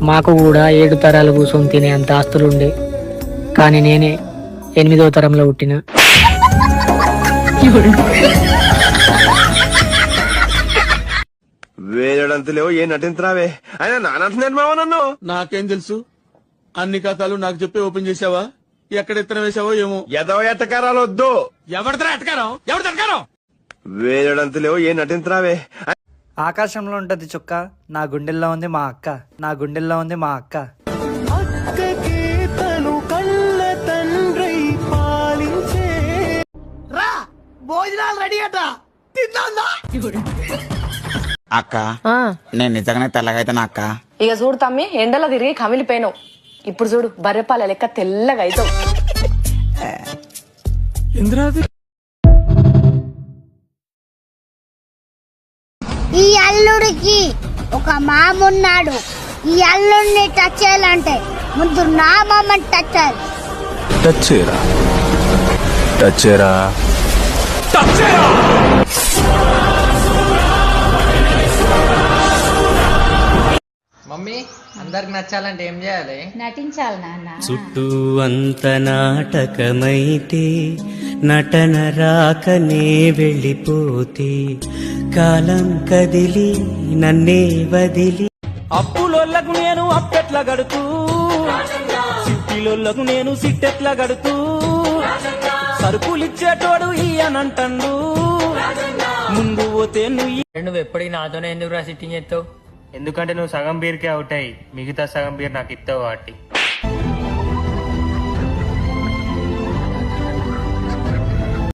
మాకు కూడా 7 తరాలు కూర్చొని తినే అంత ఆస్తులుండే, కానీ నేనే 8వ తరంలో పుట్టిన. వేయడంత లేవు ఏ నటించరావే ఆయన నానంటున్నాడు మావ నన్ను. నాకేం తెలుసు, అన్ని కథలు నాకు చెప్పి ఓపెన్ చేసావా? ఎక్కడ ఎత్తన వేసావో ఏమో. ఎదవ ఎట్టకారాలు వద్దు. ఎవరిదా ఎట్టకారం? ఎవరిది ఎట్టకారం? వేయడంత లేవు ఏ నటించరావే. ఆకాశంలో ఉంటది చుక్క, నా గుండెల్లో ఉంది మా అక్క, నా గుండెల్లో ఉంది మా అక్క. భోజనాలు రెడీ అట, తిన్నా అక్క. నేను నిజంగానే తెల్లగైతే అక్క. ఇక చూడు తమ్మి, ఎండలో తిరిగి కమిలిపోయినావు. ఇప్పుడు చూడు బర్రెపాల లెక్క తెల్లగా అవుతావు. ఈ అల్లుడికి ఒక మామున్నాడు. ఈ అల్లుడిని టచ్ చేయాలంటే ముందు నా మామని టచ్ చేయాలి. టచ్ చేయరా, టచ్ చేయరా, టచ్ చేయరా. మమ్మీ అందరికి నచ్చాలంటే ఏం చేయాలి? నటించాలి నాన్న. చుట్టూ అంత నాటకమైతే నటన రాకనే వెళ్ళిపోతే కాలం కదిలి నన్నే వదిలి. అప్పులోళ్ళకు నేను అప్పెట్ల గడుతూ, సిట్టిలోళ్ళకు నేను సిట్టెట్ల గడుతూ, సరుకులిచ్చేటోడు ఇయ్యనంటండు, ముందు పోతే నువ్వు ఎప్పటికీ నాతోనే ఎందుకు రా సిట్టింగ్ చేస్తావు? ఎందుకంటే నువ్వు సగం బీర్కే అవుట్ అయ్యి మిగతా సగం బీర్ నాకు ఇస్తావు వాటి.